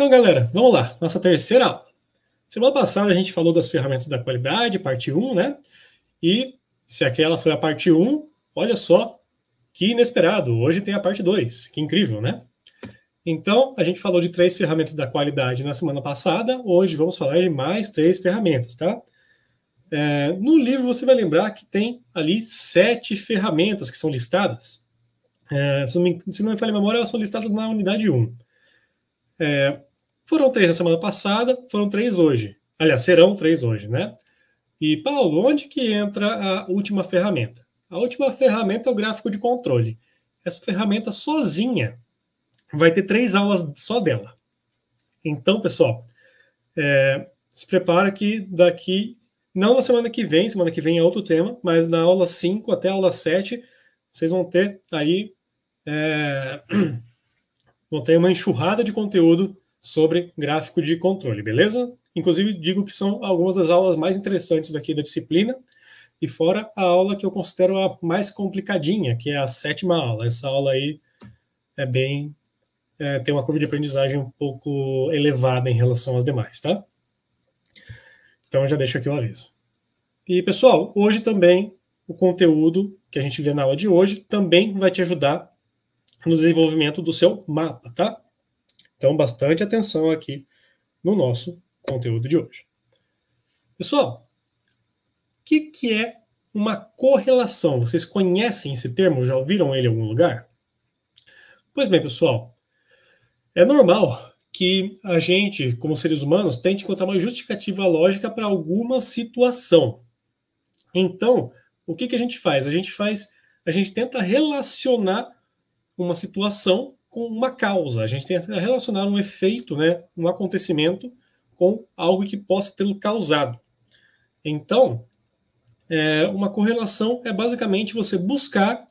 Então, galera, vamos lá. Nossa terceira aula. Semana passada a gente falou das ferramentas da qualidade, parte 1, né? E se aquela foi a parte 1, olha só que inesperado. Hoje tem a parte 2. Que incrível, né? Então, a gente falou de 3 ferramentas da qualidade na semana passada. Hoje vamos falar de mais 3 ferramentas, tá? No livro você vai lembrar que tem ali 7 ferramentas que são listadas. Se não me falha a memória, elas são listadas na unidade 1. Foram 3 na semana passada, foram 3 hoje. Aliás, serão 3 hoje, né? E, Paulo, onde que entra a última ferramenta? A última ferramenta é o gráfico de controle. Essa ferramenta sozinha vai ter 3 aulas só dela. Então, pessoal, se prepara que daqui, não na semana que vem é outro tema, mas na aula 5 até a aula 7, vocês vão ter aí vão ter uma enxurrada de conteúdo sobre gráfico de controle, beleza? Inclusive, digo que são algumas das aulas mais interessantes daqui da disciplina, e fora a aula que eu considero a mais complicadinha, que é a 7ª aula. Essa aula aí tem uma curva de aprendizagem um pouco elevada em relação às demais, tá? Então, eu já deixo aqui o aviso. E, pessoal, hoje também o conteúdo que a gente vê na aula de hoje também vai te ajudar no desenvolvimento do seu mapa, tá? Então, bastante atenção aqui no nosso conteúdo de hoje. Pessoal, o que é uma correlação? Vocês conhecem esse termo? Já ouviram ele em algum lugar? Pois bem, pessoal, é normal que a gente, como seres humanos, tente encontrar uma justificativa lógica para alguma situação. Então, o que a gente faz? A gente tenta relacionar uma situação com uma causa. A gente tenta relacionar um efeito, né, um acontecimento, com algo que possa tê-lo causado. Então, uma correlação é basicamente você buscar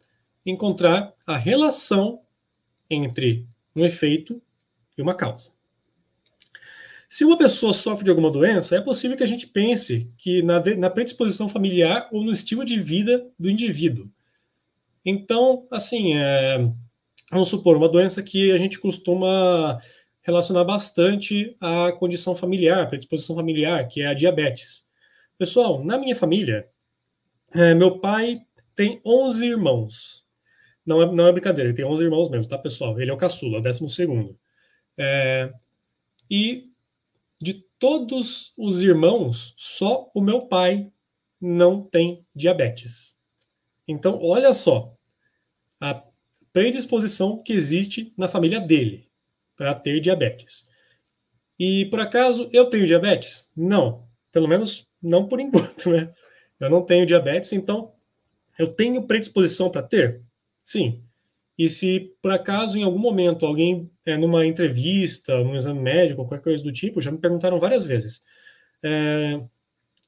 encontrar a relação entre um efeito e uma causa. Se uma pessoa sofre de alguma doença, é possível que a gente pense que na predisposição familiar ou no estilo de vida do indivíduo. Então, assim, vamos supor, uma doença que a gente costuma relacionar bastante à condição familiar, predisposição familiar, que é a diabetes. Pessoal, na minha família, meu pai tem 11 irmãos. Não é brincadeira, ele tem 11 irmãos mesmo, tá, pessoal? Ele é o caçula, o 12º. E de todos os irmãos, só o meu pai não tem diabetes. Então, olha só a predisposição que existe na família dele para ter diabetes. E, por acaso, eu tenho diabetes? Não. Pelo menos não por enquanto, né? Eu não tenho diabetes, então eu tenho predisposição para ter? Sim. E se, por acaso, em algum momento, alguém, numa entrevista, num exame médico, qualquer coisa do tipo, já me perguntaram várias vezes,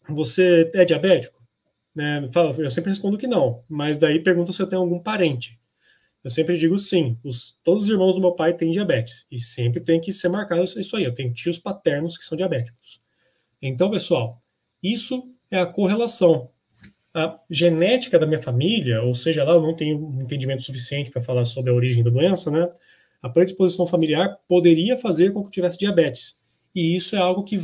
você é diabético? Eu sempre respondo que não, mas daí perguntam se eu tenho algum parente. Eu sempre digo sim, todos os irmãos do meu pai têm diabetes, e sempre tem que ser marcado isso aí, eu tenho tios paternos que são diabéticos. Então, pessoal, isso é a correlação. A genética da minha família, ou seja, lá eu não tenho um entendimento suficiente para falar sobre a origem da doença, né? A predisposição familiar poderia fazer com que eu tivesse diabetes. E isso é algo que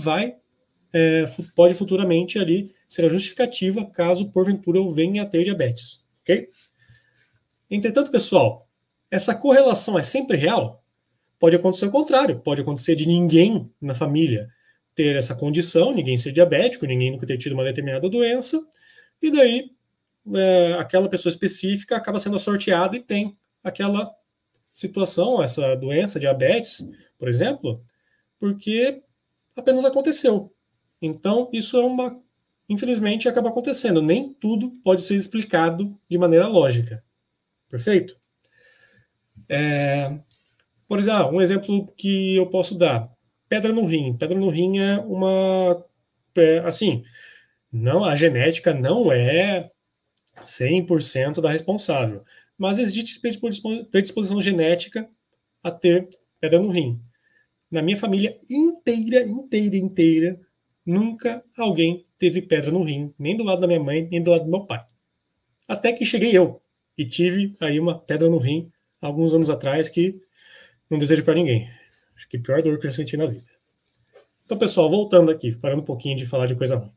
pode futuramente ali ser a justificativa caso porventura eu venha a ter diabetes, ok? Entretanto, pessoal, essa correlação é sempre real? Pode acontecer o contrário, pode acontecer de ninguém na família ter essa condição, ninguém ser diabético, ninguém nunca ter tido uma determinada doença, e daí aquela pessoa específica acaba sendo sorteada e tem aquela situação, essa doença, diabetes, por exemplo, porque apenas aconteceu. Então, isso infelizmente, acaba acontecendo. Nem tudo pode ser explicado de maneira lógica. Perfeito? Por exemplo, um exemplo que eu posso dar. Pedra no rim. Pedra no rim é assim, não, a genética não é 100% da responsável, mas existe predisposição genética a ter pedra no rim. Na minha família inteira, nunca alguém teve pedra no rim, nem do lado da minha mãe, nem do lado do meu pai. Até que cheguei eu e tive aí uma pedra no rim alguns anos atrás que não desejo para ninguém. Acho que a pior dor que eu já senti na vida. Então, pessoal, voltando aqui, parando um pouquinho de falar de coisa ruim.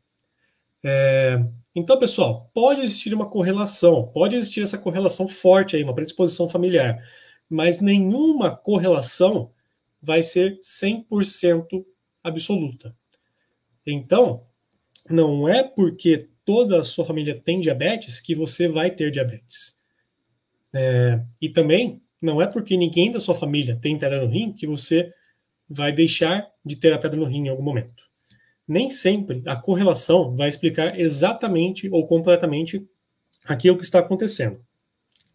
Então, pessoal, pode existir uma correlação, pode existir essa correlação forte aí, uma predisposição familiar, mas nenhuma correlação vai ser 100% absoluta. Então, não é porque toda a sua família tem diabetes que você vai ter diabetes. E também não é porque ninguém da sua família tem pedra no rim que você vai deixar de ter a pedra no rim em algum momento. Nem sempre a correlação vai explicar exatamente ou completamente aquilo que está acontecendo.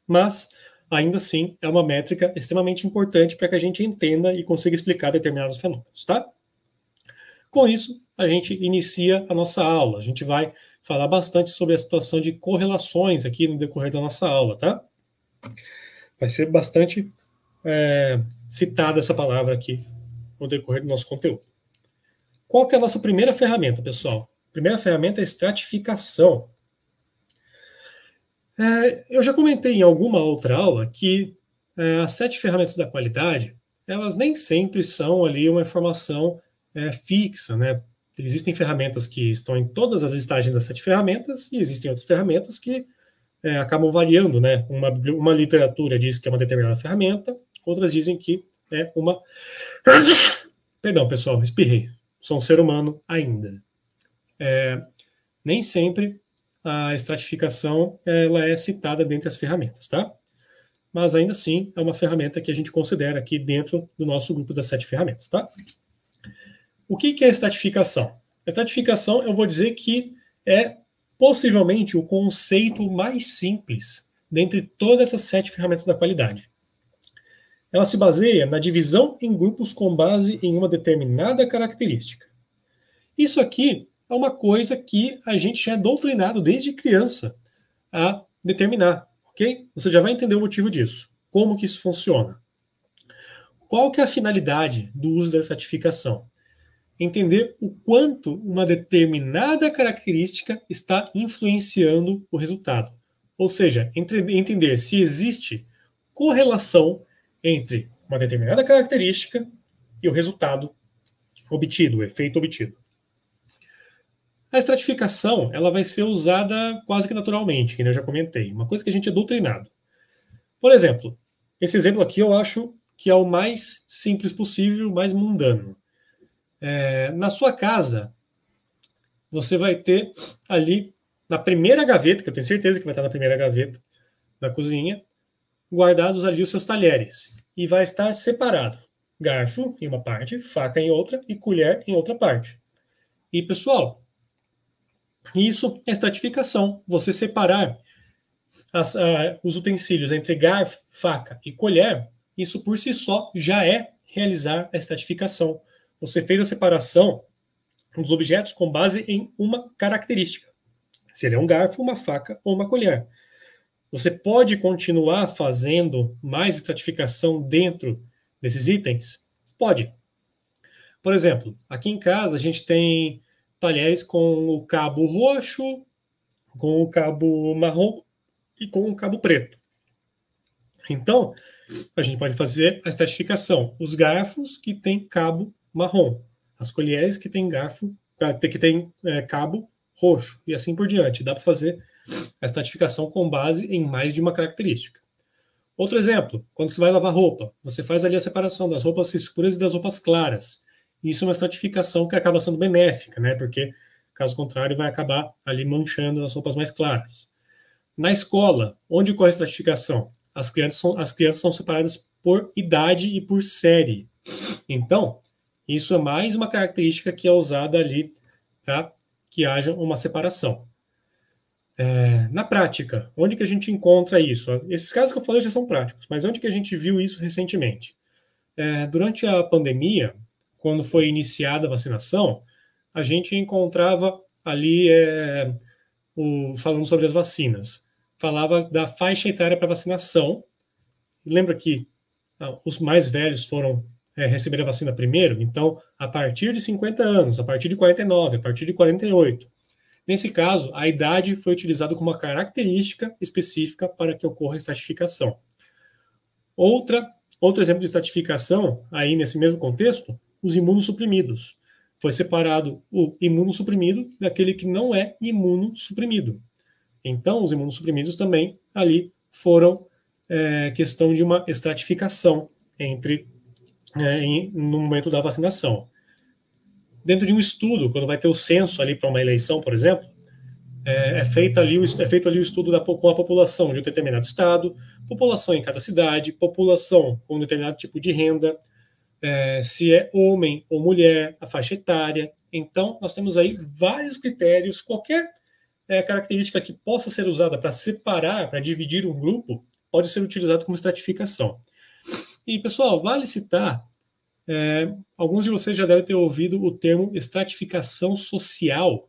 Mas, ainda assim, é uma métrica extremamente importante para que a gente entenda e consiga explicar determinados fenômenos, tá? Com isso, a gente inicia a nossa aula. A gente vai falar bastante sobre a situação de correlações aqui no decorrer da nossa aula, tá? Vai ser bastante citada essa palavra aqui no decorrer do nosso conteúdo. Qual que é a nossa primeira ferramenta, pessoal? A primeira ferramenta é a estratificação. Eu já comentei em alguma outra aula que as 7 ferramentas da qualidade, elas nem sempre são ali uma informação fixa, né? Existem ferramentas que estão em todas as listagens das 7 ferramentas e existem outras ferramentas que acabam variando, né? Uma literatura diz que é uma determinada ferramenta, outras dizem que é uma... Perdão, pessoal, espirrei. Sou um ser humano ainda. Nem sempre a estratificação ela é citada dentre as ferramentas, tá? Mas ainda assim é uma ferramenta que a gente considera aqui dentro do nosso grupo das 7 ferramentas, tá? O que é a estratificação? A estratificação, eu vou dizer que é possivelmente o conceito mais simples dentre todas essas 7 ferramentas da qualidade. Ela se baseia na divisão em grupos com base em uma determinada característica. Isso aqui é uma coisa que a gente já é doutrinado desde criança a determinar, ok? Você já vai entender o motivo disso, como que isso funciona. Qual que é a finalidade do uso da estratificação? Entender o quanto uma determinada característica está influenciando o resultado. Ou seja, entender se existe correlação entre uma determinada característica e o resultado obtido, o efeito obtido. A estratificação ela vai ser usada quase que naturalmente, que eu já comentei, uma coisa que a gente é doutrinado. Por exemplo, esse exemplo aqui eu acho que é o mais simples possível, o mais mundano. Na sua casa, você vai ter ali na primeira gaveta, que eu tenho certeza que vai estar na primeira gaveta da cozinha, guardados ali os seus talheres. E vai estar separado. Garfo em uma parte, faca em outra e colher em outra parte. E, pessoal, isso é estratificação. Você separar os utensílios entre garfo, faca e colher, isso por si só já é realizar a estratificação. Você fez a separação dos objetos com base em uma característica. Se ele é um garfo, uma faca ou uma colher. Você pode continuar fazendo mais estratificação dentro desses itens? Pode. Por exemplo, aqui em casa a gente tem talheres com o cabo roxo, com o cabo marrom e com o cabo preto. Então, a gente pode fazer a estratificação. Os garfos que têm cabo marrom, as colheres que têm cabo roxo e assim por diante. Dá para fazer a estratificação com base em mais de uma característica. Outro exemplo, quando você vai lavar roupa, você faz ali a separação das roupas escuras e das roupas claras. Isso é uma estratificação que acaba sendo benéfica, né? Porque, caso contrário, vai acabar ali manchando as roupas mais claras. Na escola, onde ocorre a estratificação? As crianças são separadas por idade e por série. Então, isso é mais uma característica que é usada ali para que haja uma separação. Na prática, onde que a gente encontra isso? Esses casos que eu falei já são práticos, mas onde que a gente viu isso recentemente? Durante a pandemia, quando foi iniciada a vacinação, a gente encontrava ali, falando sobre as vacinas, falava da faixa etária para vacinação. Lembra que os mais velhos foram receber a vacina primeiro? Então, a partir de 50 anos, a partir de 49, a partir de 48. Nesse caso, a idade foi utilizada como uma característica específica para que ocorra a estratificação. Outra Outro exemplo de estratificação, aí nesse mesmo contexto, os imunossuprimidos. Foi separado o imunossuprimido daquele que não é imunossuprimido. Então, os imunossuprimidos também ali foram questão de uma estratificação no momento da vacinação. Dentro de um estudo, quando vai ter o censo ali para uma eleição, por exemplo, é feito ali o estudo com a população de um determinado estado, população em cada cidade, população com um determinado tipo de renda, se é homem ou mulher, a faixa etária. Então, nós temos aí vários critérios, qualquer característica que possa ser usada para separar, para dividir um grupo, pode ser utilizado como estratificação. E, pessoal, vale citar, alguns de vocês já devem ter ouvido o termo estratificação social,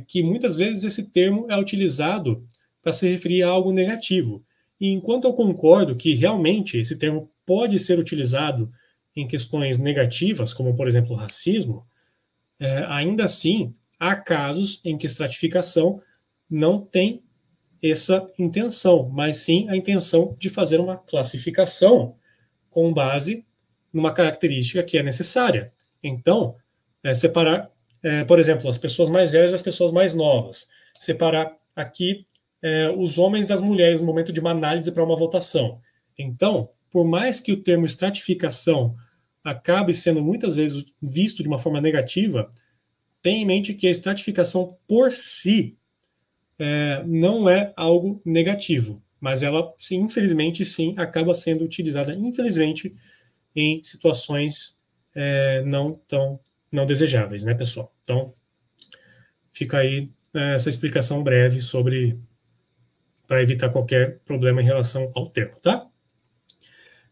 que muitas vezes esse termo é utilizado para se referir a algo negativo. E enquanto eu concordo que realmente esse termo pode ser utilizado em questões negativas, como por exemplo o racismo, ainda assim há casos em que estratificação não tem essa intenção, mas sim a intenção de fazer uma classificação com base numa característica que é necessária. Então, separar, por exemplo, as pessoas mais velhas das pessoas mais novas, separar aqui os homens das mulheres no momento de uma análise para uma votação. Então, por mais que o termo estratificação acabe sendo muitas vezes visto de uma forma negativa, tenha em mente que a estratificação por si não é algo negativo, mas ela, sim, infelizmente, sim, acaba sendo utilizada, infelizmente, em situações não desejáveis, né, pessoal? Então, fica aí essa explicação breve para evitar qualquer problema em relação ao termo, tá?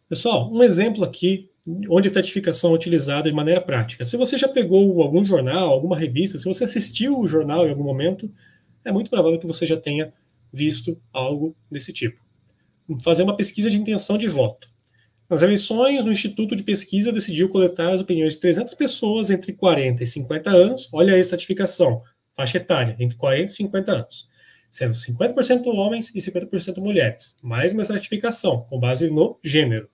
Pessoal, um exemplo aqui onde a estratificação é utilizada de maneira prática. Se você já pegou algum jornal, alguma revista, se você assistiu o jornal em algum momento, é muito provável que você já tenha visto algo desse tipo. Fazer uma pesquisa de intenção de voto. Nas eleições, o Instituto de Pesquisa decidiu coletar as opiniões de 300 pessoas entre 40 e 50 anos. Olha a estratificação, faixa etária, entre 40 e 50 anos. Sendo 50% homens e 50% mulheres. Mais uma estratificação, com base no gênero.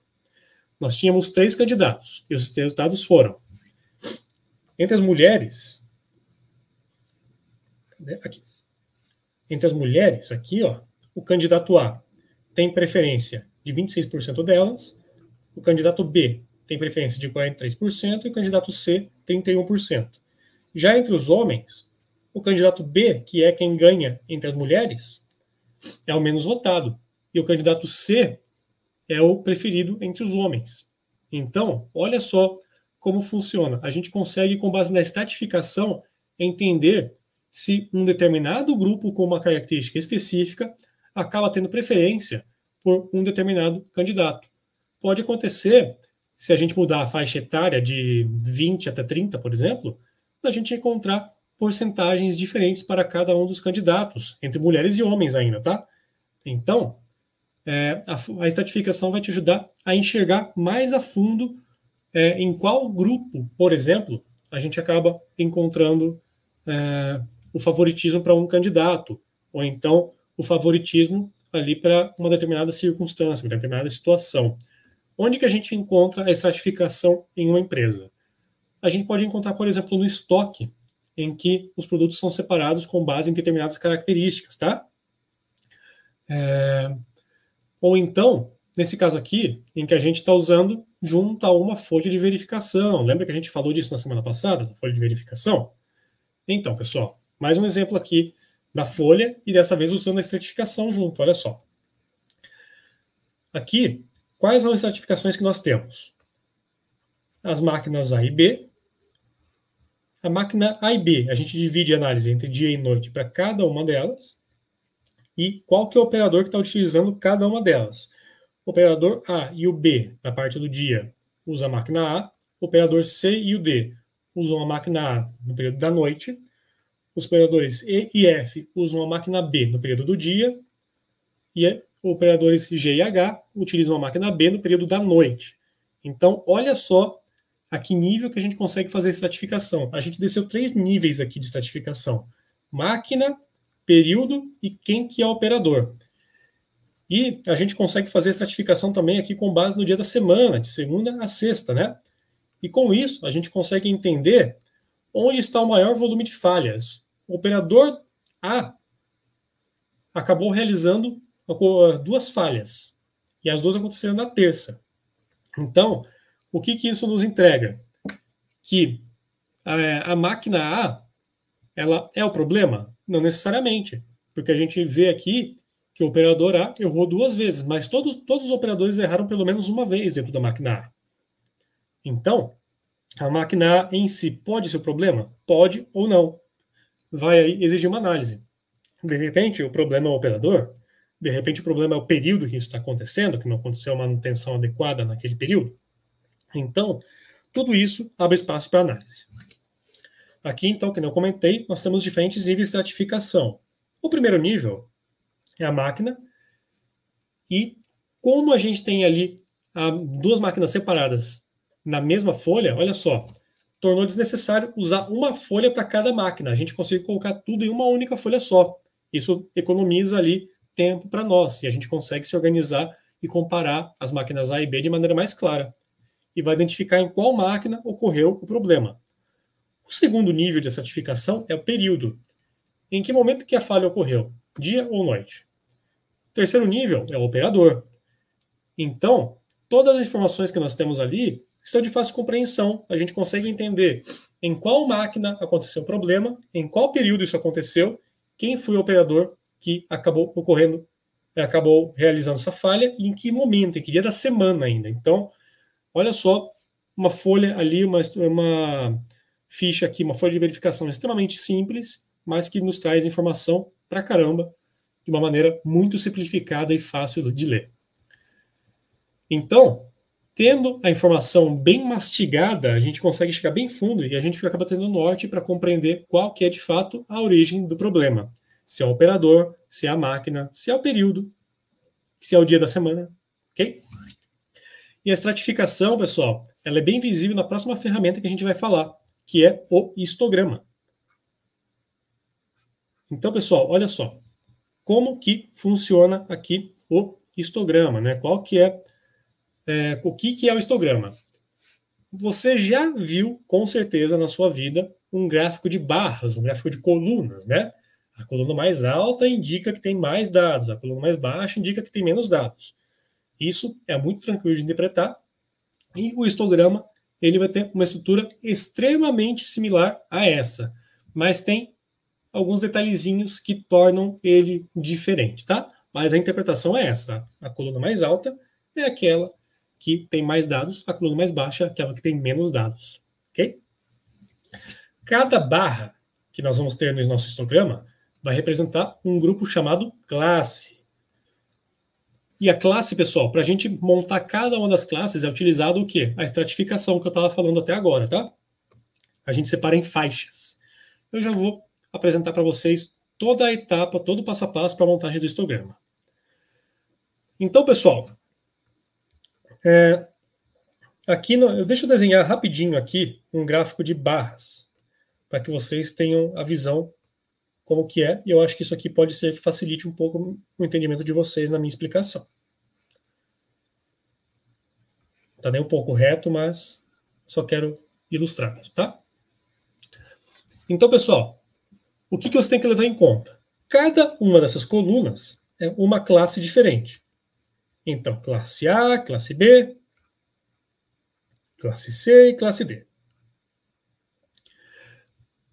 Nós tínhamos 3 candidatos, e os resultados foram: entre as mulheres, aqui. Entre as mulheres, aqui, ó, o candidato A tem preferência de 26% delas, o candidato B tem preferência de 43% e o candidato C, 31%. Já entre os homens, o candidato B, que é quem ganha entre as mulheres, é o menos votado, e o candidato C é o preferido entre os homens. Então, olha só como funciona. A gente consegue, com base na estratificação, entender se um determinado grupo com uma característica específica acaba tendo preferência por um determinado candidato. Pode acontecer, se a gente mudar a faixa etária de 20 até 30, por exemplo, a gente encontrar porcentagens diferentes para cada um dos candidatos, entre mulheres e homens ainda, tá? Então, a estratificação vai te ajudar a enxergar mais a fundo em qual grupo, por exemplo, a gente acaba encontrando o favoritismo para um candidato, ou então o favoritismo ali para uma determinada circunstância, uma determinada situação. Onde que a gente encontra a estratificação em uma empresa? A gente pode encontrar, por exemplo, no estoque, em que os produtos são separados com base em determinadas características, tá? Ou então, nesse caso aqui, em que a gente está usando junto a uma folha de verificação. Lembra que a gente falou disso na semana passada, da folha de verificação? Então, pessoal, mais um exemplo aqui da folha e dessa vez usando a estratificação junto, olha só. Aqui, quais são as estratificações que nós temos? As máquinas A e B. A máquina A e B, a gente divide a análise entre dia e noite para cada uma delas. E qual que é o operador que está utilizando cada uma delas? O operador A e o B, na parte do dia, usa a máquina A. O operador C e o D usam a máquina A no período da noite. Os operadores E e F usam a máquina B no período do dia. E os operadores G e H utilizam a máquina B no período da noite. Então, olha só a que nível que a gente consegue fazer a estratificação. A gente desceu 3 níveis aqui de estratificação: máquina, período e quem que é o operador. E a gente consegue fazer a estratificação também aqui com base no dia da semana, de segunda a sexta, né? E com isso, a gente consegue entender onde está o maior volume de falhas. O operador A acabou realizando duas falhas, e as duas aconteceram na terça. Então, o que isso nos entrega? Que a máquina A, ela é o problema? Não necessariamente, porque a gente vê aqui que o operador A errou duas vezes, mas todos os operadores erraram pelo menos uma vez dentro da máquina A. Então, a máquina A em si pode ser o problema? Pode ou não. Vai aí exigir uma análise. De repente, o problema é o operador, de repente, o problema é o período que isso está acontecendo, que não aconteceu uma manutenção adequada naquele período. Então, tudo isso abre espaço para análise. Aqui, então, como eu comentei, nós temos diferentes níveis de estratificação. O primeiro nível é a máquina, e como a gente tem ali duas máquinas separadas na mesma folha, olha só, tornou desnecessário usar uma folha para cada máquina. A gente consegue colocar tudo em uma única folha só. Isso economiza ali tempo para nós, e a gente consegue se organizar e comparar as máquinas A e B de maneira mais clara. E vai identificar em qual máquina ocorreu o problema. O segundo nível de estratificação é o período. Em que momento que a falha ocorreu? Dia ou noite? O terceiro nível é o operador. Então, todas as informações que nós temos ali são de fácil compreensão. A gente consegue entender em qual máquina aconteceu o problema, em qual período isso aconteceu, quem foi o operador que acabou realizando essa falha e em que momento, em que dia da semana ainda. Então, olha só, uma folha ali, uma ficha aqui, uma folha de verificação extremamente simples, mas que nos traz informação pra caramba, de uma maneira muito simplificada e fácil de ler. Então, tendo a informação bem mastigada, a gente consegue chegar bem fundo e a gente acaba tendo norte para compreender qual que é de fato a origem do problema. Se é o operador, se é a máquina, se é o período, se é o dia da semana, ok? E a estratificação, pessoal, ela é bem visível na próxima ferramenta que a gente vai falar, que é o histograma. Então, pessoal, olha só, como que funciona aqui o histograma, né? Qual que é o que é o histograma? Você já viu, com certeza, na sua vida, um gráfico de barras, um gráfico de colunas, né? A coluna mais alta indica que tem mais dados, a coluna mais baixa indica que tem menos dados. Isso é muito tranquilo de interpretar. E o histograma, ele vai ter uma estrutura extremamente similar a essa, mas tem alguns detalhezinhos que tornam ele diferente, tá? Mas a interpretação é essa. A coluna mais alta é aquela que tem mais dados, a coluna mais baixa é aquela que tem menos dados, ok? Cada barra que nós vamos ter no nosso histograma vai representar um grupo chamado classe. E a classe, pessoal, para a gente montar cada uma das classes é utilizado o quê? A estratificação que eu estava falando até agora, tá? A gente separa em faixas. Eu já vou apresentar para vocês toda a etapa, todo o passo a passo para a montagem do histograma. Então, pessoal, aqui deixa eu desenhar rapidinho aqui um gráfico de barras, para que vocês tenham a visão como que é, e eu acho que isso aqui pode ser que facilite um pouco o entendimento de vocês na minha explicação. Não está nem um pouco reto, mas só quero ilustrar, tá? Então, pessoal, o que você tem que levar em conta? Cada uma dessas colunas é uma classe diferente. Então, classe A, classe B, classe C e classe D.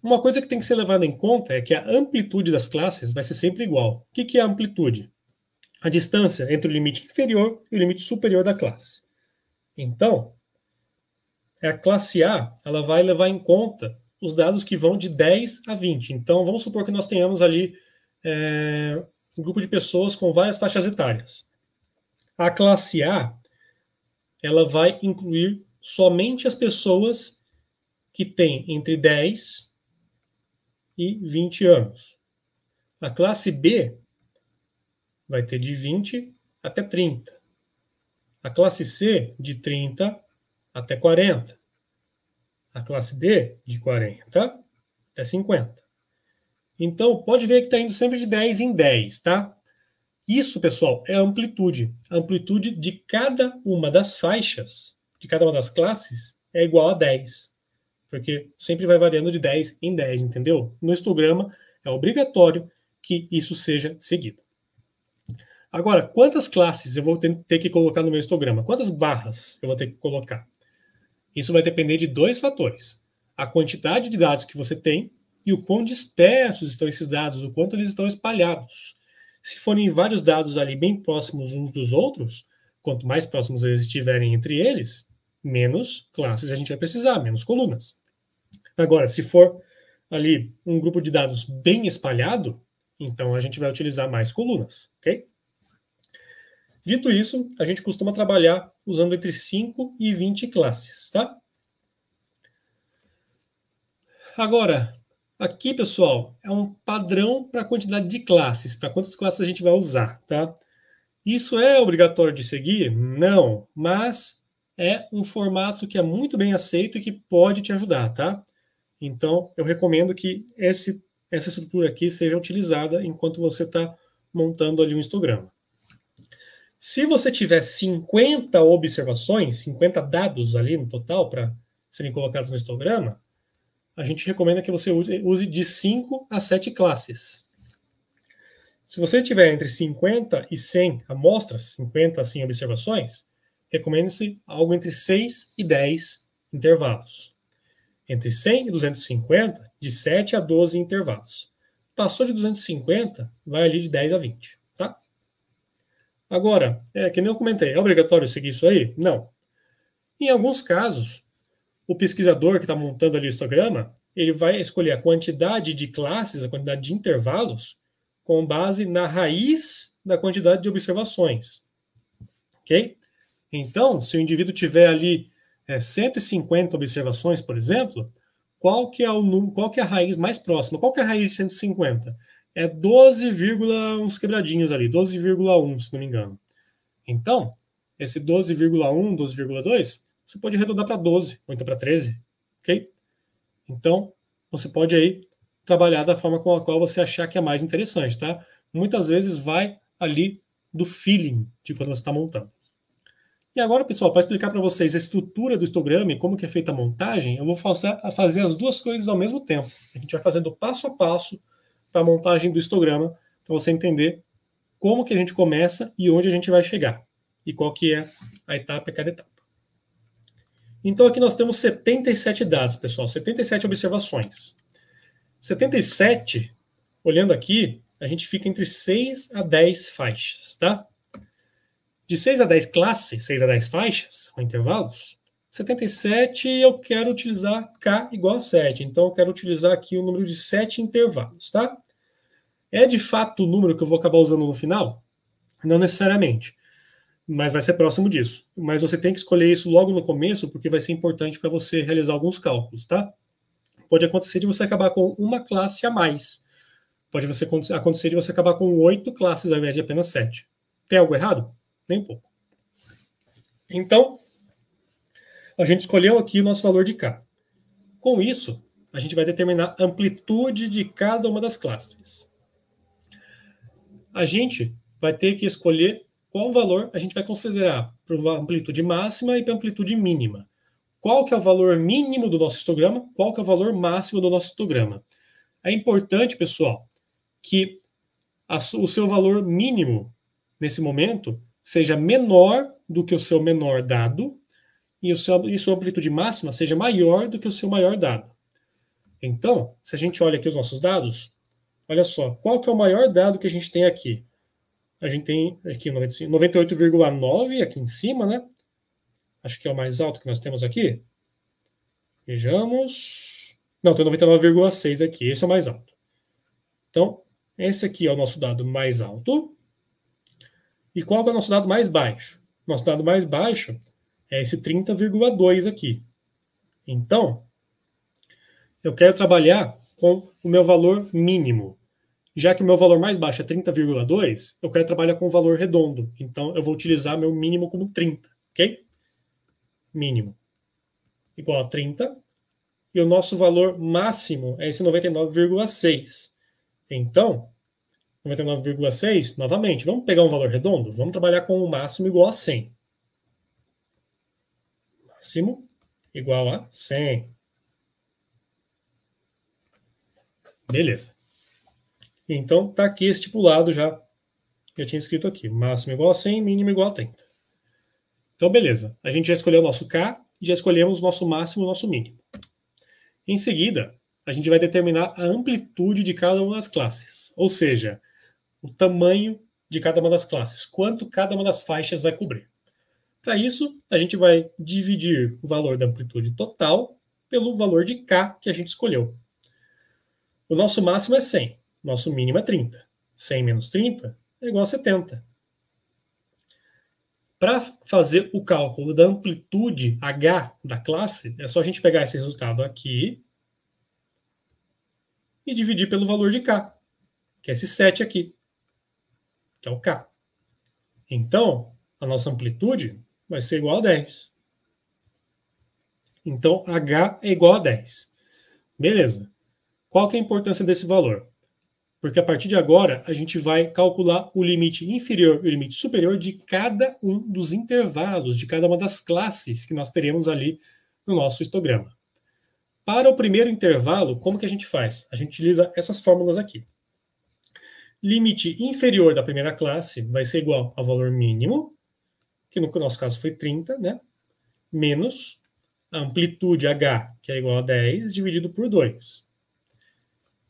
Uma coisa que tem que ser levada em conta é que a amplitude das classes vai ser sempre igual. O que é a amplitude? A distância entre o limite inferior e o limite superior da classe. Então, a classe A ela vai levar em conta os dados que vão de 10 a 20. Então, vamos supor que nós tenhamos ali um grupo de pessoas com várias faixas etárias. A classe A ela vai incluir somente as pessoas que têm entre 10 e 20 anos. A classe B vai ter de 20 até 30. A classe C, de 30 até 40. A classe D, de 40 até 50. Então, pode ver que está indo sempre de 10 em 10, tá? Isso, pessoal, é a amplitude. A amplitude de cada uma das faixas, de cada uma das classes, é igual a 10. Porque sempre vai variando de 10 em 10, entendeu? No histograma é obrigatório que isso seja seguido. Agora, quantas classes eu vou ter que colocar no meu histograma? Quantas barras eu vou ter que colocar? Isso vai depender de dois fatores: a quantidade de dados que você tem e o quão dispersos estão esses dados, o quanto eles estão espalhados. Se forem vários dados ali bem próximos uns dos outros, quanto mais próximos eles estiverem entre eles, menos classes a gente vai precisar, menos colunas. Agora, se for ali um grupo de dados bem espalhado, então a gente vai utilizar mais colunas, ok? Dito isso, a gente costuma trabalhar usando entre 5 e 20 classes, tá? Agora, aqui, pessoal, é um padrão para a quantidade de classes, para quantas classes a gente vai usar, tá? Isso é obrigatório de seguir? Não, mas é um formato que é muito bem aceito e que pode te ajudar, tá? Então, eu recomendo que essa estrutura aqui seja utilizada enquanto você está montando ali um histograma. Se você tiver 50 observações, 50 dados ali no total para serem colocados no histograma, a gente recomenda que você use de 5 a 7 classes. Se você tiver entre 50 e 100 amostras, 50 a 100 observações, recomenda-se algo entre 6 e 10 intervalos. Entre 100 e 250, de 7 a 12 intervalos. Passou de 250, vai ali de 10 a 20, tá? Agora, que nem eu comentei, é obrigatório seguir isso aí? Não. Em alguns casos, o pesquisador que está montando ali o histograma, ele vai escolher a quantidade de classes, a quantidade de intervalos, com base na raiz da quantidade de observações. Ok? Então, se o indivíduo tiver ali 150 observações, por exemplo, qual que é a raiz mais próxima? Qual que é a raiz de 150? É 12, uns quebradinhos ali, 12,1, se não me engano. Então, esse 12,1, 12,2, você pode arredondar para 12, ou então para 13, ok? Então, você pode aí trabalhar da forma com a qual você achar que é mais interessante, tá? Muitas vezes vai ali do feeling de quando você está montando. E agora, pessoal, para explicar para vocês a estrutura do histograma e como que é feita a montagem, eu vou fazer as duas coisas ao mesmo tempo. A gente vai fazendo passo a passo para a montagem do histograma, para você entender como que a gente começa e onde a gente vai chegar. E qual que é a etapa, cada etapa. Então aqui nós temos 77 dados, pessoal, 77 observações. 77, olhando aqui, a gente fica entre 6 a 10 faixas, tá? De 6 a 10 classes, 6 a 10 faixas, com intervalos, 77 eu quero utilizar K igual a 7. Então eu quero utilizar aqui o número de 7 intervalos, tá? É de fato o número que eu vou acabar usando no final? Não necessariamente, mas vai ser próximo disso. Mas você tem que escolher isso logo no começo, porque vai ser importante para você realizar alguns cálculos, tá? Pode acontecer de você acabar com uma classe a mais. Pode acontecer de você acabar com 8 classes ao invés de apenas 7. Tem algo errado? Nem um pouco. Então, a gente escolheu aqui o nosso valor de K. Com isso, a gente vai determinar a amplitude de cada uma das classes. A gente vai ter que escolher qual valor a gente vai considerar para a amplitude máxima e para a amplitude mínima. Qual que é o valor mínimo do nosso histograma? Qual que é o valor máximo do nosso histograma? É importante, pessoal, que o seu valor mínimo, nesse momento, seja menor do que o seu menor dado e sua amplitude máxima seja maior do que o seu maior dado. Então, se a gente olha aqui os nossos dados, olha só, qual que é o maior dado que a gente tem aqui? A gente tem aqui 98,9 aqui em cima, né? Acho que é o mais alto que nós temos aqui. Vejamos. Não, tem 99,6 aqui. Esse é o mais alto. Então, esse aqui é o nosso dado mais alto. E qual que é o nosso dado mais baixo? Nosso dado mais baixo é esse 30,2 aqui. Então, eu quero trabalhar com o meu valor mínimo. Já que o meu valor mais baixo é 30,2, eu quero trabalhar com um valor redondo. Então, eu vou utilizar meu mínimo como 30, ok? Mínimo igual a 30. E o nosso valor máximo é esse 99,6. Então, 99,6, novamente, vamos pegar um valor redondo? Vamos trabalhar com o máximo igual a 100. Máximo igual a 100. Beleza. Então, está aqui estipulado já. Já tinha escrito aqui. Máximo igual a 100, mínimo igual a 30. Então, beleza. A gente já escolheu o nosso K e já escolhemos o nosso máximo e o nosso mínimo. Em seguida, a gente vai determinar a amplitude de cada uma das classes. Ou seja, o tamanho de cada uma das classes. Quanto cada uma das faixas vai cobrir. Para isso, a gente vai dividir o valor da amplitude total pelo valor de K que a gente escolheu. O nosso máximo é 100. Nosso mínimo é 30. 100 menos 30 é igual a 70. Para fazer o cálculo da amplitude H da classe, é só a gente pegar esse resultado aqui e dividir pelo valor de K, que é esse 7 aqui, que é o K. Então, a nossa amplitude vai ser igual a 10. Então, H é igual a 10. Beleza. Qual que é a importância desse valor? Porque a partir de agora, a gente vai calcular o limite inferior e o limite superior de cada um dos intervalos, de cada uma das classes que nós teremos ali no nosso histograma. Para o primeiro intervalo, como que a gente faz? A gente utiliza essas fórmulas aqui. Limite inferior da primeira classe vai ser igual ao valor mínimo, que no nosso caso foi 30, né? Menos a amplitude H, que é igual a 10, dividido por 2.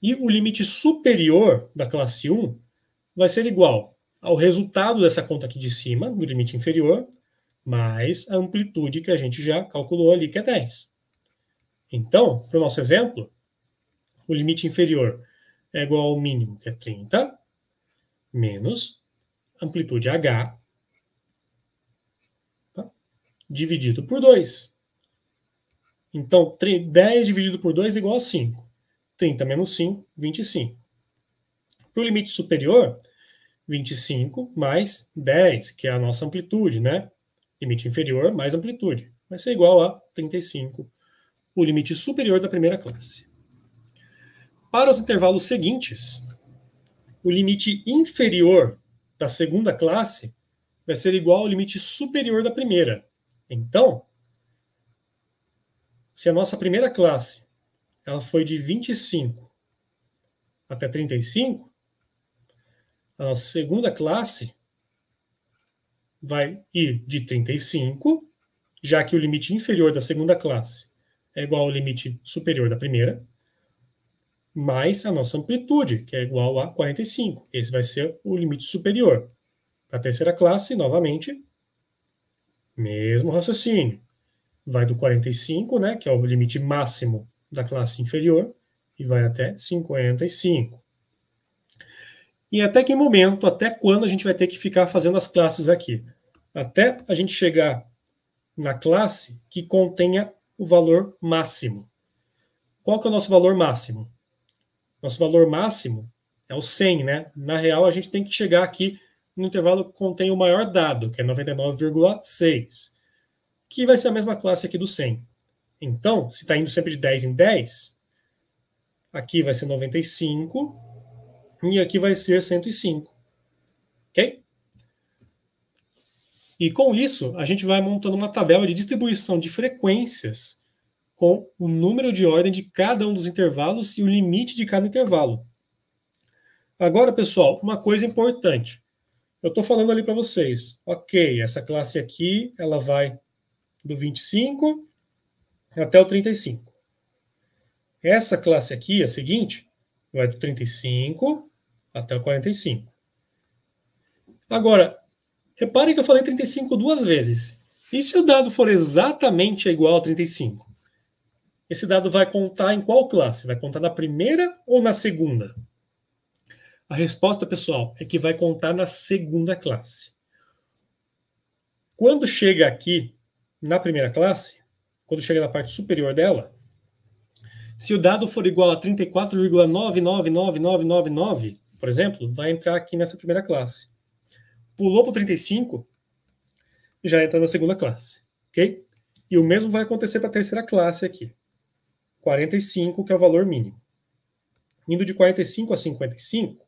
E o limite superior da classe 1 vai ser igual ao resultado dessa conta aqui de cima, do limite inferior, mais a amplitude que a gente já calculou ali, que é 10. Então, para o nosso exemplo, o limite inferior é igual ao mínimo, que é 30, menos amplitude H, tá? Dividido por 2. Então, 10 dividido por 2 é igual a 5. 30 menos 5, 25. Para o limite superior, 25 mais 10, que é a nossa amplitude, né? Limite inferior mais amplitude. Vai ser igual a 35, o limite superior da primeira classe. Para os intervalos seguintes, o limite inferior da segunda classe vai ser igual ao limite superior da primeira. Então, se a nossa primeira classe ela foi de 25 até 35, a nossa segunda classe vai ir de 35, já que o limite inferior da segunda classe é igual ao limite superior da primeira, mais a nossa amplitude, que é igual a 45. Esse vai ser o limite superior. Para a terceira classe, novamente, mesmo raciocínio. Vai do 45, né, que é o limite máximo da classe inferior, e vai até 55. E até que momento, até quando a gente vai ter que ficar fazendo as classes aqui? Até a gente chegar na classe que contenha o valor máximo. Qual que é o nosso valor máximo? Nosso valor máximo é o 100, né? Na real, a gente tem que chegar aqui no intervalo que contém o maior dado, que é 99,6, que vai ser a mesma classe aqui do 100. Então, se está indo sempre de 10 em 10, aqui vai ser 95 e aqui vai ser 105. Ok? E com isso, a gente vai montando uma tabela de distribuição de frequências com o número de ordem de cada um dos intervalos e o limite de cada intervalo. Agora, pessoal, uma coisa importante. Eu estou falando ali para vocês. Ok, essa classe aqui, ela vai do 25 até o 35. Essa classe aqui, a seguinte, vai do 35 até o 45. Agora, reparem que eu falei 35 duas vezes. E se o dado for exatamente igual a 35? Esse dado vai contar em qual classe? Vai contar na primeira ou na segunda? A resposta, pessoal, é que vai contar na segunda classe. Quando chega aqui na primeira classe, quando chega na parte superior dela, se o dado for igual a 34,999999, por exemplo, vai entrar aqui nessa primeira classe. Pulou para o 35, já entra na segunda classe. Ok? E o mesmo vai acontecer para a terceira classe aqui. 45, que é o valor mínimo. Indo de 45 a 55,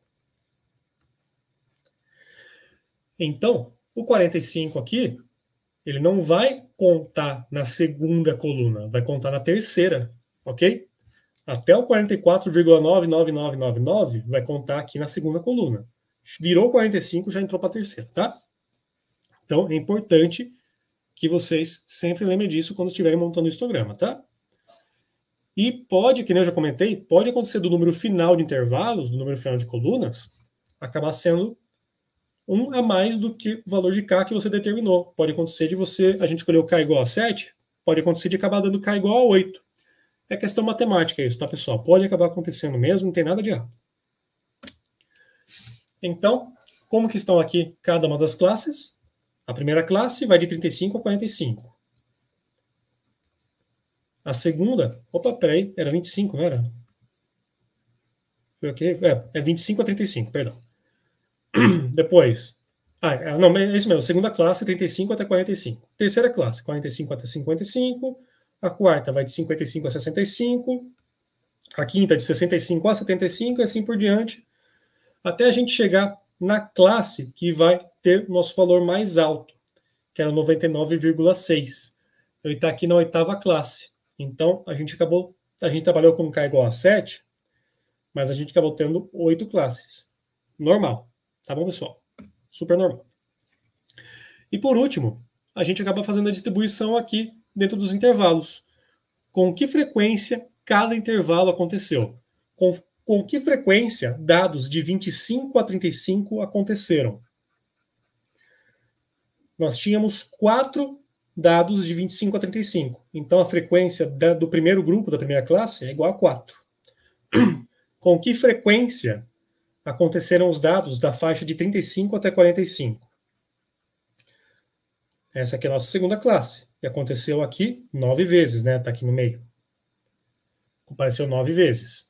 Então, o 45 aqui, ele não vai contar na segunda coluna, vai contar na terceira, ok? Até o 44,99999 vai contar aqui na segunda coluna. Virou 45, já entrou para a terceira, tá? Então, é importante que vocês sempre lembrem disso quando estiverem montando o histograma, tá? E pode, que nem eu já comentei, pode acontecer do número final de intervalos, do número final de colunas, acabar sendo um a mais do que o valor de K que você determinou. Pode acontecer de você, a gente escolheu K igual a 7, pode acontecer de acabar dando K igual a 8. É questão matemática isso, tá, pessoal? Pode acabar acontecendo mesmo, não tem nada de errado. Então, como que estão aqui cada uma das classes? A primeira classe vai de 35 a 45. A segunda, opa, peraí, era 25, não era? Foi ok? É 25 a 35, perdão. Depois, não, é isso mesmo, segunda classe, 35 até 45. Terceira classe, 45 até 55. A quarta vai de 55 a 65. A quinta de 65 a 75 e assim por diante, até a gente chegar na classe que vai ter o nosso valor mais alto, que era 99,6. Ele está aqui na oitava classe. Então, a gente trabalhou com K igual a 7, mas a gente acabou tendo 8 classes. Normal. Tá bom, pessoal? Super normal. E por último, a gente acaba fazendo a distribuição aqui dentro dos intervalos. Com que frequência cada intervalo aconteceu? Com que frequência dados de 25 a 35 aconteceram? Nós tínhamos 4 dados de 25 a 35. Então, a frequência do primeiro grupo, da primeira classe, é igual a 4. Com que frequência aconteceram os dados da faixa de 35 até 45? Essa aqui é a nossa segunda classe. E aconteceu aqui 9 vezes, né? Está aqui no meio. Apareceu 9 vezes.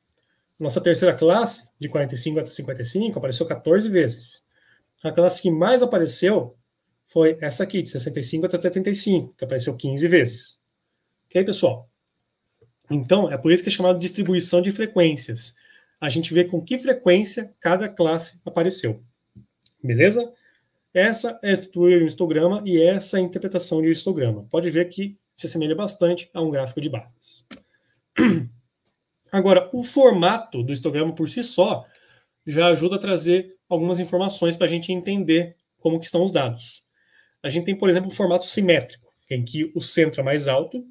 Nossa terceira classe, de 45 até 55, apareceu 14 vezes. A classe que mais apareceu foi essa aqui, de 65 até 75, que apareceu 15 vezes. Ok, pessoal? Então, é por isso que é chamado de distribuição de frequências. A gente vê com que frequência cada classe apareceu. Beleza? Essa é a estrutura de um histograma e essa é a interpretação de um histograma. Pode ver que se assemelha bastante a um gráfico de barras. Agora, o formato do histograma por si só já ajuda a trazer algumas informações para a gente entender como que estão os dados. A gente tem, por exemplo, o formato simétrico, em que o centro é mais alto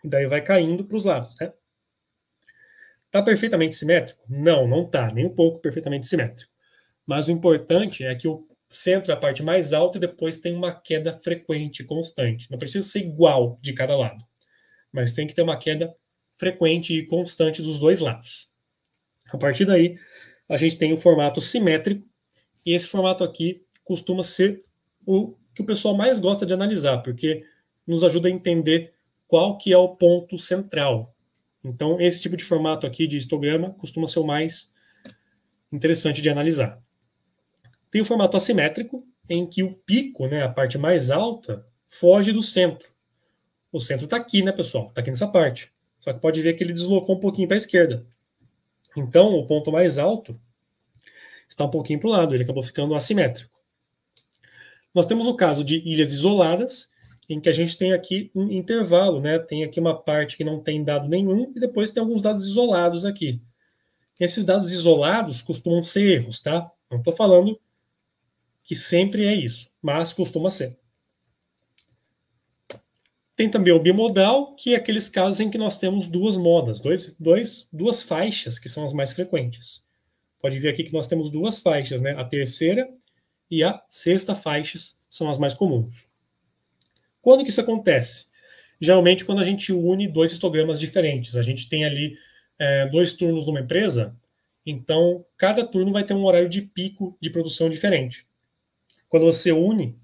e daí vai caindo para os lados. Né? Está perfeitamente simétrico? Não, não está, nem um pouco perfeitamente simétrico. Mas o importante é que o centro é a parte mais alta e depois tem uma queda frequente, constante. Não precisa ser igual de cada lado, mas tem que ter uma queda frequente e constante dos dois lados. A partir daí, a gente tem o formato simétrico, e esse formato aqui costuma ser o que o pessoal mais gosta de analisar, porque nos ajuda a entender qual que é o ponto central. Então, esse tipo de formato aqui de histograma costuma ser o mais interessante de analisar. Tem o formato assimétrico, em que o pico, né, a parte mais alta, foge do centro. O centro está aqui, né, pessoal? Está aqui nessa parte. Só que pode ver que ele deslocou um pouquinho para a esquerda. Então, o ponto mais alto está um pouquinho para o lado, ele acabou ficando assimétrico. Nós temos o caso de ilhas isoladas, em que a gente tem aqui um intervalo, né? Tem aqui uma parte que não tem dado nenhum, e depois tem alguns dados isolados aqui. Esses dados isolados costumam ser erros, tá? Não estou falando que sempre é isso, mas costuma ser. Tem também o bimodal, que é aqueles casos em que nós temos duas modas, duas faixas que são as mais frequentes. Pode ver aqui que nós temos duas faixas, né? A terceira e a sexta faixas são as mais comuns. Quando que isso acontece? Geralmente quando a gente une dois histogramas diferentes. A gente tem ali 2 turnos numa empresa, então cada turno vai ter um horário de pico de produção diferente. Quando você une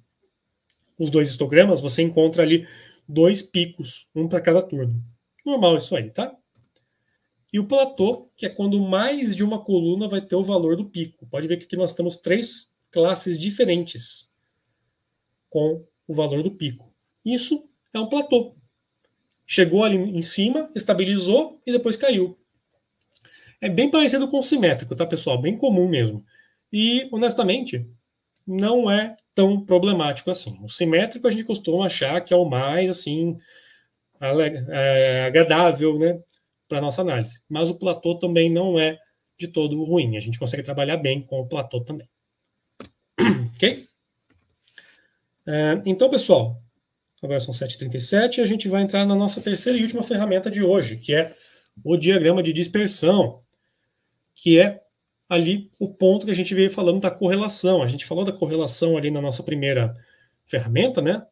os dois histogramas, você encontra ali 2 picos, um para cada turno. Normal isso aí, tá? E o platô, que é quando mais de uma coluna vai ter o valor do pico. Pode ver que aqui nós temos 3 classes diferentes com o valor do pico. Isso é um platô. Chegou ali em cima, estabilizou e depois caiu. É bem parecido com o simétrico, tá, pessoal? Bem comum mesmo. E, honestamente, não é tão problemático assim. O simétrico a gente costuma achar que é o mais assim agradável, né, para nossa análise. Mas o platô também não é de todo ruim. A gente consegue trabalhar bem com o platô também. Ok? Então, pessoal, agora são 7h37 e a gente vai entrar na nossa terceira e última ferramenta de hoje, que é o diagrama de dispersão, que é ali o ponto que a gente veio falando da correlação. A gente falou da correlação ali na nossa primeira ferramenta, né?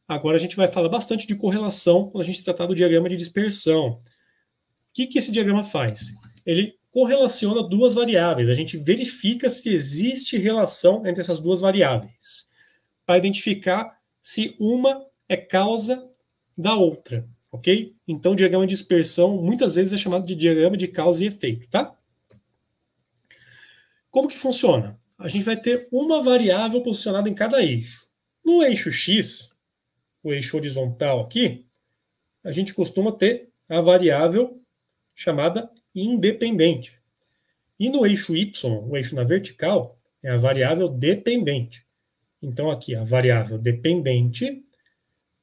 Agora a gente vai falar bastante de correlação quando a gente tratar do diagrama de dispersão. O que esse diagrama faz? Ele correlaciona duas variáveis. A gente verifica se existe relação entre essas duas variáveis, para identificar se uma é causa da outra, ok? Então, o diagrama de dispersão muitas vezes é chamado de diagrama de causa e efeito, tá? Como que funciona? A gente vai ter uma variável posicionada em cada eixo. No eixo X, o eixo horizontal aqui, a gente costuma ter a variável chamada independente. E no eixo Y, o eixo na vertical, é a variável dependente. Então, aqui a variável dependente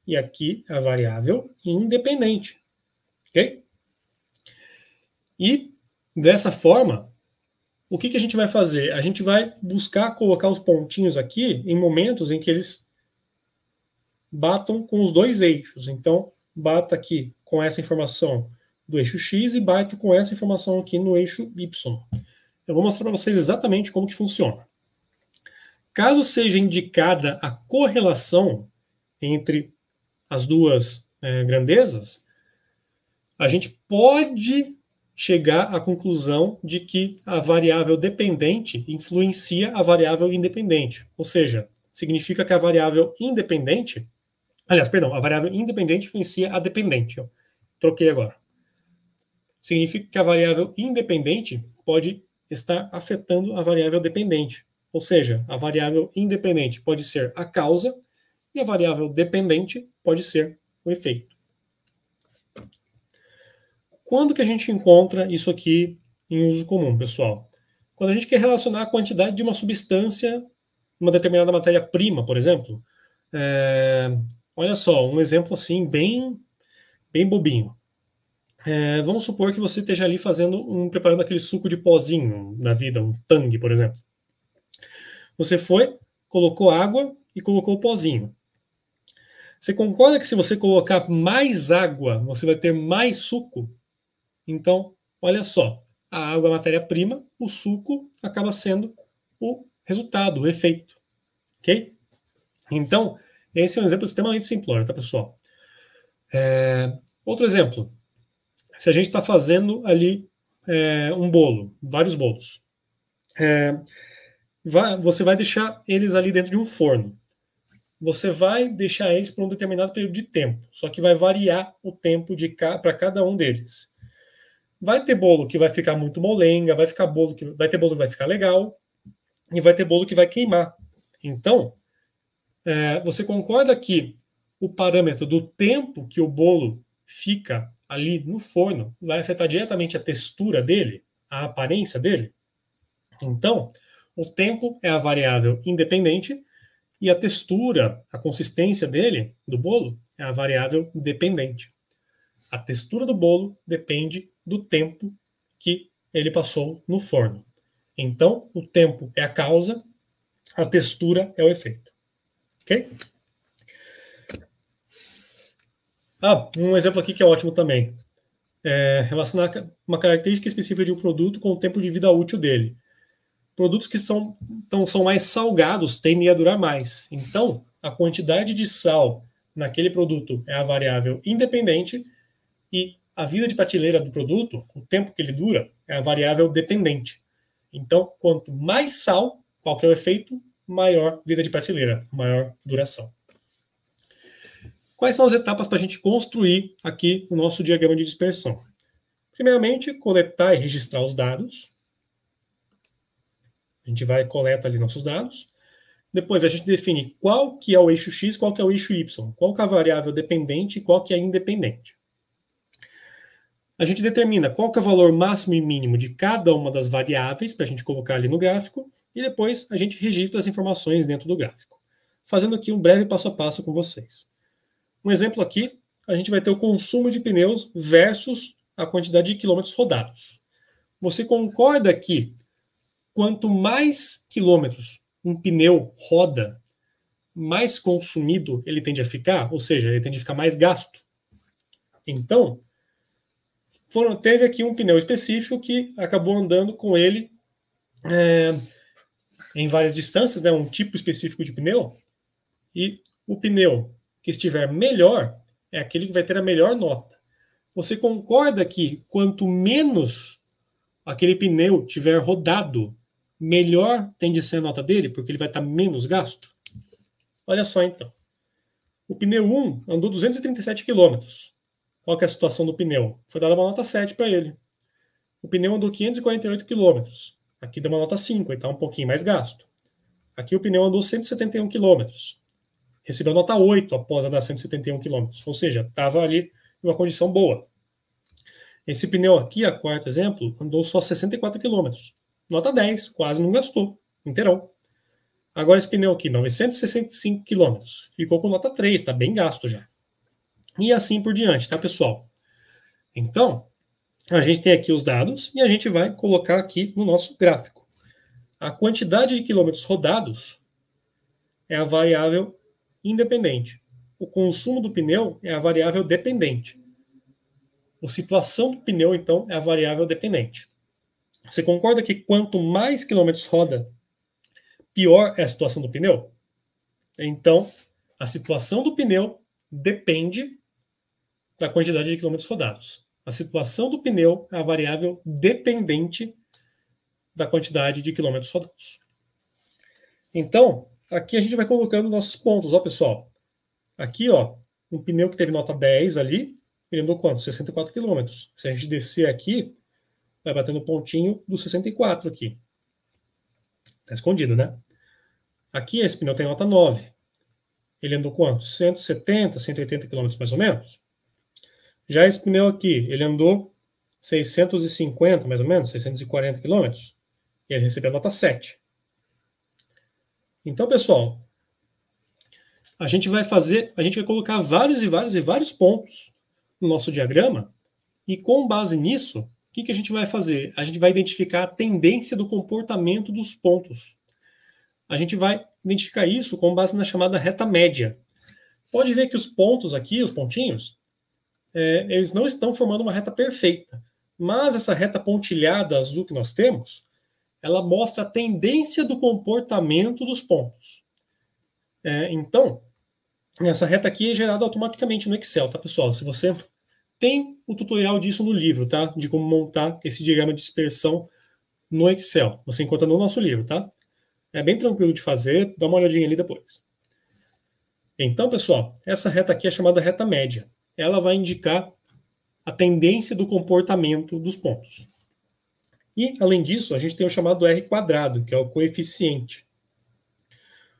e aqui a variável independente. Ok? E, dessa forma, o que a gente vai fazer? A gente vai buscar colocar os pontinhos aqui em momentos em que eles batam com os dois eixos. Então, bata aqui com essa informação do eixo X e bate com essa informação aqui no eixo Y. Eu vou mostrar para vocês exatamente como que funciona. Caso seja indicada a correlação entre as duas grandezas, a gente pode chegar à conclusão de que a variável dependente influencia a variável independente. Ou seja, significa que a variável independente, aliás, perdão, a variável independente influencia a dependente. Eu troquei agora. Significa que a variável independente pode estar afetando a variável dependente. Ou seja, a variável independente pode ser a causa e a variável dependente pode ser o efeito. Quando que a gente encontra isso aqui em uso comum, pessoal? Quando a gente quer relacionar a quantidade de uma substância, uma determinada matéria-prima, por exemplo. Olha só, um exemplo assim, bem bobinho. Vamos supor que você esteja ali preparando aquele suco de pozinho na vida, um tangue, por exemplo. Você foi, colocou água e colocou o pozinho. Você concorda que se você colocar mais água, você vai ter mais suco? Então, olha só, a água é a matéria-prima, o suco acaba sendo o resultado, o efeito. Ok? Então, esse é um exemplo extremamente simplório, tá, pessoal? Outro exemplo. Se a gente está fazendo ali um bolo, vários bolos, você vai deixar eles ali dentro de um forno. Você vai deixar eles por um determinado período de tempo, só que vai variar o tempo para cada um deles. Vai ter bolo que vai ficar muito molenga, vai ter bolo que vai ficar legal, e vai ter bolo que vai queimar. Então, você concorda que o parâmetro do tempo que o bolo fica ali no forno vai afetar diretamente a textura dele, a aparência dele? Então, o tempo é a variável independente e a textura, a consistência dele, do bolo, é a variável dependente. A textura do bolo depende do tempo que ele passou no forno. Então, o tempo é a causa, a textura é o efeito. Ok? Um exemplo aqui que é ótimo também. Relacionar uma característica específica de um produto com o tempo de vida útil dele. Produtos que são mais salgados tendem a durar mais. Então, a quantidade de sal naquele produto é a variável independente e a vida de prateleira do produto, o tempo que ele dura, é a variável dependente. Então, quanto mais sal, qual que é o efeito? Maior vida de prateleira, maior duração. Quais são as etapas para a gente construir aqui o nosso diagrama de dispersão? Primeiramente, coletar e registrar os dados. A gente vai e coleta ali nossos dados. Depois a gente define qual que é o eixo X, qual que é o eixo Y, qual que é a variável dependente e qual que é a independente. A gente determina qual que é o valor máximo e mínimo de cada uma das variáveis para a gente colocar ali no gráfico e depois a gente registra as informações dentro do gráfico. fazendo aqui um breve passo a passo com vocês. Um exemplo aqui, a gente vai ter o consumo de pneus versus a quantidade de quilômetros rodados. Você concorda que quanto mais quilômetros um pneu roda, mais consumido ele tende a ficar? Ou seja, ele tende a ficar mais gasto. Então, teve aqui um pneu específico que acabou andando com ele em várias distâncias, né, um tipo específico de pneu, e o pneu que estiver melhor é aquele que vai ter a melhor nota. Você concorda que quanto menos aquele pneu tiver rodado, melhor tende a ser a nota dele, porque ele vai estar menos gasto? Olha só então. O pneu 1 andou 237 km. Qual que é a situação do pneu? Foi dada uma nota 7 para ele. O pneu andou 548 km. Aqui deu uma nota 5, ele está um pouquinho mais gasto. Aqui o pneu andou 171 km. Recebeu nota 8 após andar 171 km. Ou seja, estava ali em uma condição boa. Esse pneu aqui, a quarto exemplo, andou só 64 km. Nota 10, quase não gastou, inteirão. Agora esse pneu aqui, 965 km, ficou com nota 3, está bem gasto já. E assim por diante, tá, pessoal? Então, a gente tem aqui os dados e a gente vai colocar aqui no nosso gráfico. A quantidade de quilômetros rodados é a variável independente. O consumo do pneu é a variável dependente. A situação do pneu, então, é a variável dependente. Você concorda que quanto mais quilômetros roda, pior é a situação do pneu? Então, a situação do pneu depende da quantidade de quilômetros rodados. A situação do pneu é a variável dependente da quantidade de quilômetros rodados. Então, aqui a gente vai colocando nossos pontos, ó, pessoal. Aqui, ó, um pneu que teve nota 10 ali, ele andou quanto? 64 km. Se a gente descer aqui, vai bater no pontinho do 64 aqui. Tá escondido, né? Aqui esse pneu tem nota 9. Ele andou quanto? 170, 180 km mais ou menos. Já esse pneu aqui, ele andou 650 mais ou menos, 640 km. E ele recebeu nota 7. Então, pessoal, a gente vai colocar vários e vários e vários pontos no nosso diagrama, e com base nisso, o que a gente vai fazer? A gente vai identificar a tendência do comportamento dos pontos. A gente vai identificar isso com base na chamada reta média. Pode ver que os pontos aqui, os pontinhos, eles não estão formando uma reta perfeita. Mas essa reta pontilhada azul que nós temos, ela mostra a tendência do comportamento dos pontos. Então, essa reta aqui é gerada automaticamente no Excel, tá, pessoal? Se você tem o tutorial disso no livro, tá? De como montar esse diagrama de dispersão no Excel. Você encontra no nosso livro, tá? É bem tranquilo de fazer, dá uma olhadinha ali depois. Então, pessoal, essa reta aqui é chamada reta média. Ela vai indicar a tendência do comportamento dos pontos. E, além disso, a gente tem o chamado R quadrado, que é o coeficiente.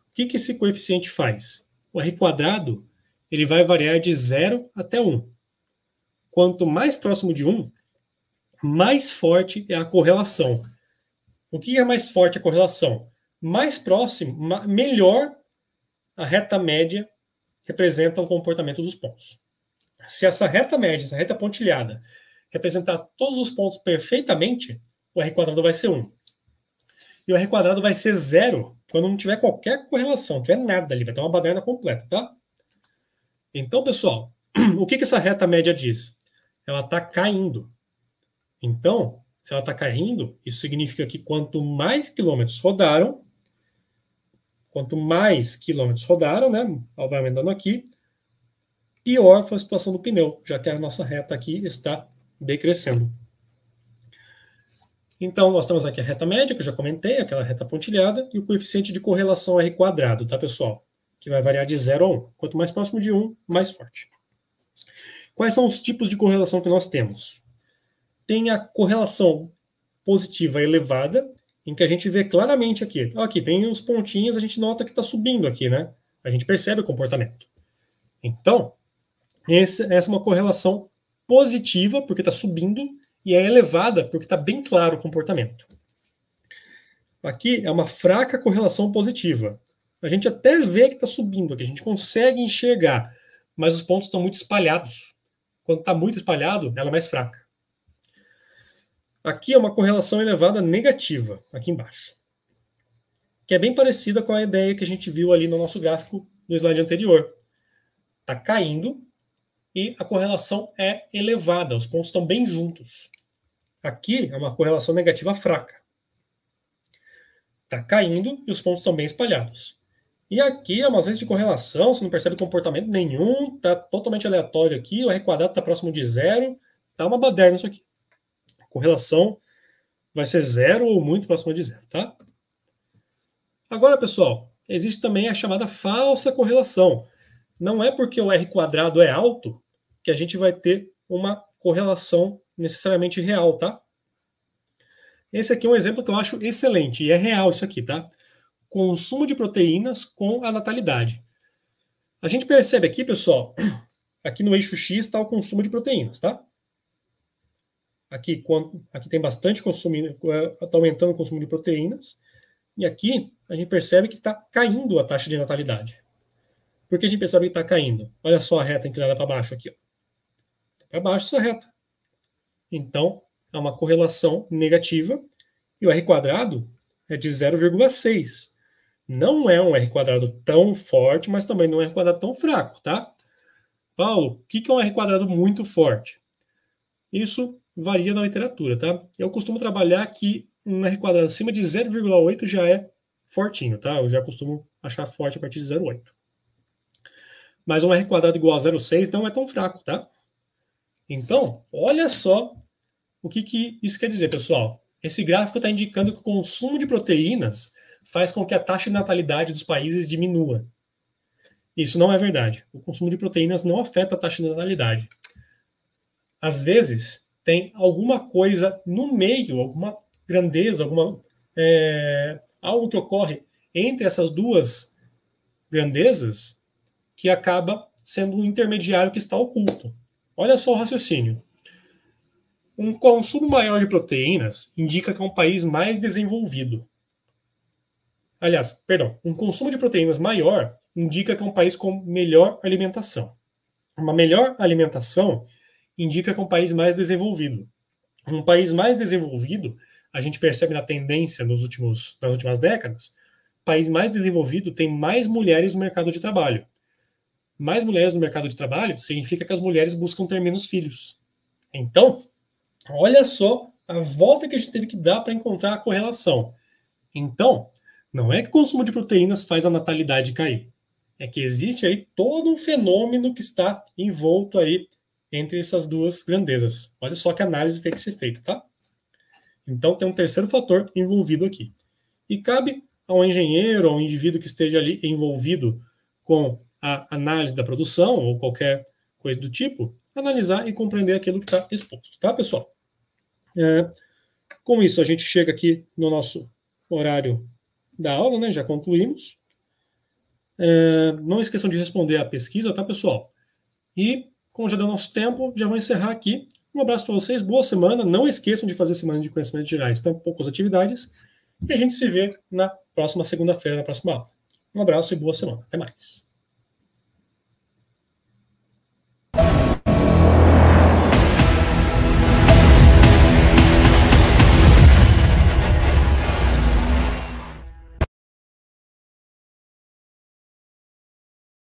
O que esse coeficiente faz? O R quadrado, ele vai variar de 0 até 1. Quanto mais próximo de 1, mais forte é a correlação. O que é mais forte a correlação? Mais próximo, melhor a reta média representa o comportamento dos pontos. Se essa reta média, essa reta pontilhada, representar todos os pontos perfeitamente, o R quadrado vai ser 1. E o R quadrado vai ser 0 quando não tiver qualquer correlação, não tiver nada ali, vai ter uma baderna completa, tá? Então, pessoal, o que essa reta média diz? Ela está caindo. Então, se ela está caindo, isso significa que quanto mais quilômetros rodaram, né, vai aumentando aqui, pior foi a situação do pneu, já que a nossa reta aqui está decrescendo. Então, nós temos aqui a reta média, que eu já comentei, aquela reta pontilhada, e o coeficiente de correlação R quadrado, tá, pessoal? Que vai variar de 0 a 1. Quanto mais próximo de 1, mais forte. Quais são os tipos de correlação que nós temos? Tem a correlação positiva elevada, em que a gente vê claramente aqui. Aqui tem uns pontinhos, a gente nota que está subindo aqui, né? A gente percebe o comportamento. Então, essa é uma correlação positiva, porque está subindo, e é elevada, porque está bem claro o comportamento. Aqui é uma fraca correlação positiva. a gente até vê que está subindo aqui, a gente consegue enxergar, mas os pontos estão muito espalhados. Quando está muito espalhado, ela é mais fraca. Aqui é uma correlação elevada negativa, aqui embaixo, que é bem parecida com a ideia que a gente viu ali no nosso gráfico no slide anterior. Está caindo e a correlação é elevada, os pontos estão bem juntos. Aqui é uma correlação negativa fraca. Está caindo e os pontos estão bem espalhados. E aqui é uma ausência de correlação, você não percebe comportamento nenhum, está totalmente aleatório aqui, o R quadrado está próximo de zero, está uma baderna isso aqui. A correlação vai ser zero ou muito próxima de zero, tá? Agora, pessoal, existe também a chamada falsa correlação. Não é porque o R quadrado é alto que a gente vai ter uma correlação necessariamente real, tá? Esse aqui é um exemplo que eu acho excelente, e é real isso aqui, tá? Consumo de proteínas com a natalidade. A gente percebe aqui, pessoal, aqui no eixo X está o consumo de proteínas, tá? Aqui tem bastante consumo, está aumentando o consumo de proteínas, e aqui a gente percebe que está caindo a taxa de natalidade. Por que a gente percebe que está caindo? Olha só a reta inclinada para baixo aqui. Está para baixo essa reta. Então, é uma correlação negativa, e o R quadrado é de 0,6. Não é um R quadrado tão forte, mas também não é um R quadrado tão fraco, tá? Paulo, o que é um R quadrado muito forte? Isso varia na literatura, tá? Eu costumo trabalhar que um R quadrado acima de 0,8 já é fortinho, tá? Eu já costumo achar forte a partir de 0,8. Mas um R quadrado igual a 0,6 não é tão fraco, tá? Então, olha só o que isso quer dizer, pessoal. Esse gráfico está indicando que o consumo de proteínas faz com que a taxa de natalidade dos países diminua. Isso não é verdade. O consumo de proteínas não afeta a taxa de natalidade. Às vezes, tem alguma coisa no meio, alguma grandeza, algo que ocorre entre essas duas grandezas que acaba sendo um intermediário que está oculto. Olha só o raciocínio. Um consumo maior de proteínas indica que é um país mais desenvolvido. Aliás, perdão, um consumo de proteínas maior indica que é um país com melhor alimentação. Uma melhor alimentação indica que é um país mais desenvolvido. Um país mais desenvolvido, a gente percebe na tendência nas últimas décadas, país mais desenvolvido tem mais mulheres no mercado de trabalho. Mais mulheres no mercado de trabalho significa que as mulheres buscam ter menos filhos. Então, olha só a volta que a gente teve que dar para encontrar a correlação. Então, não é que o consumo de proteínas faz a natalidade cair. É que existe aí todo um fenômeno que está envolto aí entre essas duas grandezas. Olha só que análise tem que ser feita, tá? Então, tem um terceiro fator envolvido aqui. E cabe ao engenheiro, ao indivíduo que esteja ali envolvido com a análise da produção ou qualquer coisa do tipo, analisar e compreender aquilo que está exposto, tá, pessoal? Com isso, a gente chega aqui no nosso horário da aula, né? Já concluímos. Não esqueçam de responder a pesquisa, tá, pessoal? E, como já deu nosso tempo, já vou encerrar aqui. Um abraço para vocês, boa semana. Não esqueçam de fazer a semana de conhecimentos gerais, tão poucas atividades. E a gente se vê na próxima segunda-feira, na próxima aula. Um abraço e boa semana. Até mais.